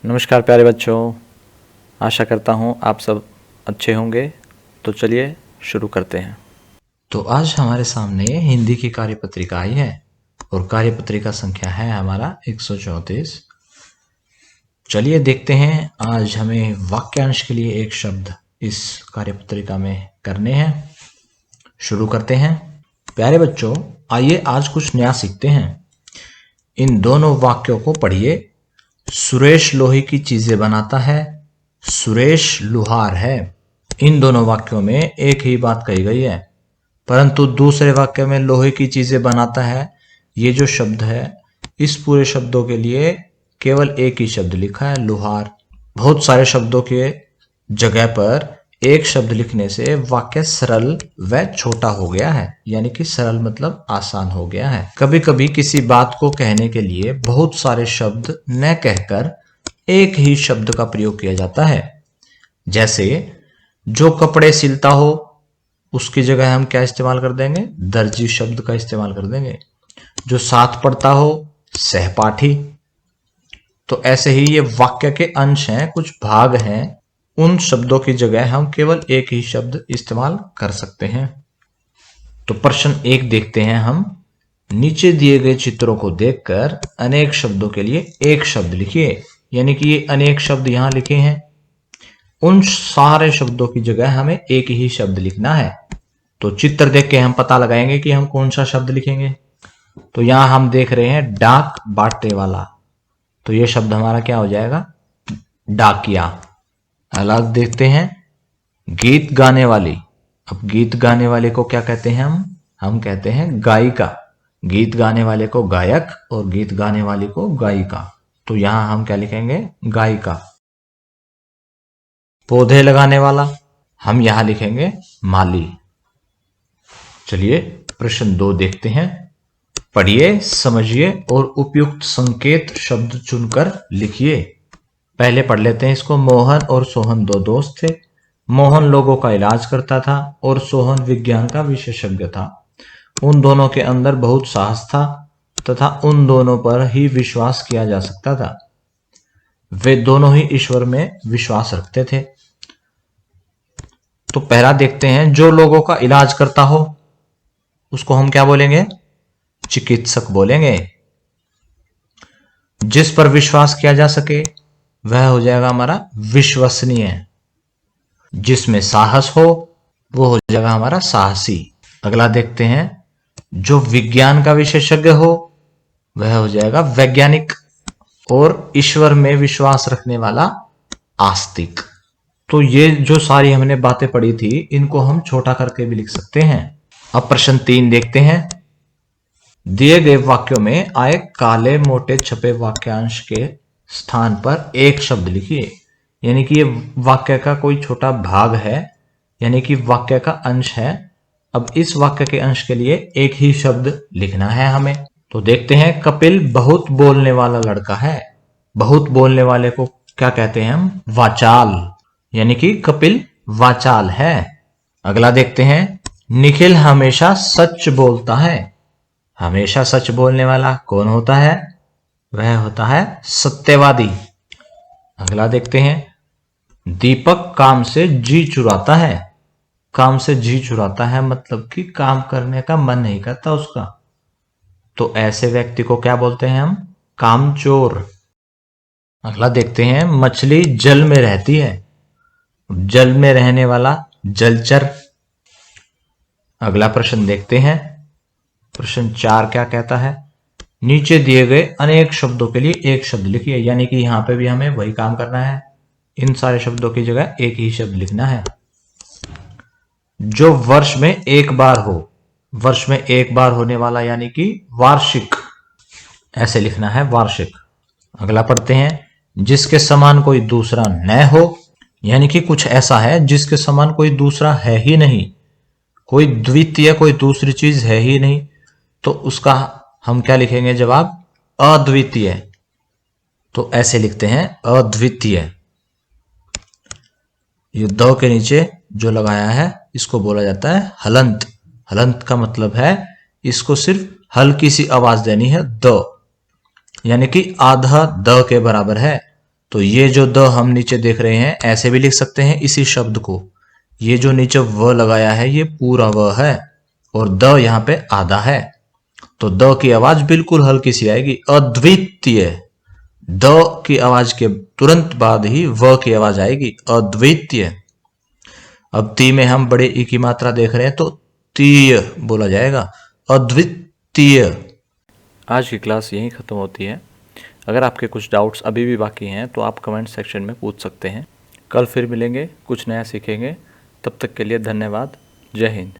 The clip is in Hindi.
नमस्कार प्यारे बच्चों, आशा करता हूँ आप सब अच्छे होंगे। तो चलिए शुरू करते हैं। तो आज हमारे सामने हिंदी की कार्यपत्रिका आई है और कार्यपत्रिका संख्या है हमारा 134। चलिए देखते हैं आज हमें वाक्यांश के लिए एक शब्द इस कार्यपत्रिका में करने हैं। शुरू करते हैं। प्यारे बच्चों, आइए आज कुछ नया सीखते हैं। इन दोनों वाक्यों को पढ़िए। सुरेश लोहे की चीजें बनाता है, सुरेश लुहार है। इन दोनों वाक्यों में एक ही बात कही गई है, परंतु दूसरे वाक्य में लोहे की चीजें बनाता है, ये जो शब्द है इस पूरे शब्दों के लिए केवल एक ही शब्द लिखा है, लुहार। बहुत सारे शब्दों के जगह पर एक शब्द लिखने से वाक्य सरल व छोटा हो गया है, यानी कि सरल मतलब आसान हो गया है। कभी कभी किसी बात को कहने के लिए बहुत सारे शब्द न कहकर एक ही शब्द का प्रयोग किया जाता है। जैसे जो कपड़े सिलता हो उसकी जगह हम क्या इस्तेमाल कर देंगे? दर्जी शब्द का इस्तेमाल कर देंगे। जो साथ पढ़ता हो, सहपाठी। तो ऐसे ही ये वाक्य के अंश हैं, कुछ भाग हैं, उन शब्दों की जगह हम केवल एक ही शब्द इस्तेमाल कर सकते हैं। तो प्रश्न 1 देखते हैं हम। नीचे दिए गए चित्रों को देखकर अनेक शब्दों के लिए एक शब्द लिखिए, यानी कि ये अनेक शब्द यहां लिखे हैं। उन सारे शब्दों की जगह हमें एक ही शब्द लिखना है। तो चित्र देख के हम पता लगाएंगे कि हम कौन सा शब्द लिखेंगे। तो यहां हम देख रहे हैं डाक बांटने वाला, तो ये शब्द हमारा क्या हो जाएगा? डाकिया। अलग देखते हैं गीत गाने वाली। अब गीत गाने वाले को क्या कहते हैं? हम कहते हैं गायिका। गीत गाने वाले को गायक और गीत गाने वाली को गायिका। तो यहां हम क्या लिखेंगे? गायिका। पौधे लगाने वाला, हम यहां लिखेंगे माली। चलिए प्रश्न 2 देखते हैं। पढ़िए, समझिए और उपयुक्त संकेत शब्द चुनकर लिखिए। पहले पढ़ लेते हैं इसको। मोहन और सोहन दो दोस्त थे। मोहन लोगों का इलाज करता था और सोहन विज्ञान का विशेषज्ञ था। उन दोनों के अंदर बहुत साहस था तथा उन दोनों पर ही विश्वास किया जा सकता था। वे दोनों ही ईश्वर में विश्वास रखते थे। तो पहला देखते हैं, जो लोगों का इलाज करता हो उसको हम क्या बोलेंगे? चिकित्सक बोलेंगे। जिस पर विश्वास किया जा सके वह हो जाएगा हमारा विश्वसनीय। जिसमें साहस हो वो हो जाएगा हमारा साहसी। अगला देखते हैं, जो विज्ञान का विशेषज्ञ हो वह हो जाएगा वैज्ञानिक और ईश्वर में विश्वास रखने वाला आस्तिक। तो ये जो सारी हमने बातें पढ़ी थी इनको हम छोटा करके भी लिख सकते हैं। अब प्रश्न 3 देखते हैं। दिए गए वाक्यों में आए काले मोटे छपे वाक्यांश के स्थान पर एक शब्द लिखिए, यानी कि ये वाक्य का कोई छोटा भाग है, यानी कि वाक्य का अंश है। अब इस वाक्य के अंश के लिए एक ही शब्द लिखना है हमें। तो देखते हैं, कपिल बहुत बोलने वाला लड़का है। बहुत बोलने वाले को क्या कहते हैं हम? वाचाल, यानी कि कपिल वाचाल है। अगला देखते हैं, निखिल हमेशा सच बोलता है। हमेशा सच बोलने वाला कौन होता है? वह होता है सत्यवादी। अगला देखते हैं, दीपक काम से जी चुराता है। काम से जी चुराता है मतलब कि काम करने का मन नहीं करता उसका। तो ऐसे व्यक्ति को क्या बोलते हैं हम? कामचोर। अगला देखते हैं, मछली जल में रहती है। जल में रहने वाला जलचर। अगला प्रश्न देखते हैं। प्रश्न 4 क्या कहता है? नीचे दिए गए अनेक शब्दों के लिए एक शब्द लिखिए, यानी कि यहां पे भी हमें वही काम करना है। इन सारे शब्दों की जगह एक ही शब्द लिखना है। जो वर्ष में एक बार हो, वर्ष में एक बार होने वाला यानी कि वार्षिक, ऐसे लिखना है वार्षिक। अगला पढ़ते हैं, जिसके समान कोई दूसरा न हो, यानी कि कुछ ऐसा है जिसके समान कोई दूसरा है ही नहीं, कोई द्वितीय कोई दूसरी चीज है ही नहीं, तो उसका हम क्या लिखेंगे जवाब? अद्वितीय। तो ऐसे लिखते हैं अद्वितीय। ये द के नीचे जो लगाया है इसको बोला जाता है हलंत। हलंत का मतलब है इसको सिर्फ हल्की सी आवाज देनी है, द, यानी कि आधा द के बराबर है। तो ये जो द हम नीचे देख रहे हैं ऐसे भी लिख सकते हैं इसी शब्द को। ये जो नीचे व लगाया है ये पूरा व है और द यहाँ पे आधा है, तो द की आवाज बिल्कुल हल्की सी आएगी, अद्वितीय। द की आवाज के तुरंत बाद ही व की आवाज आएगी, अद्वितीय। अब ती में हम बड़े ई की मात्रा देख रहे हैं तो तीय बोला जाएगा, अद्वितीय। आज की क्लास यहीं ख़त्म होती है। अगर आपके कुछ डाउट्स अभी भी बाकी हैं तो आप कमेंट सेक्शन में पूछ सकते हैं। कल फिर मिलेंगे, कुछ नया सीखेंगे। तब तक के लिए धन्यवाद। जय हिंद।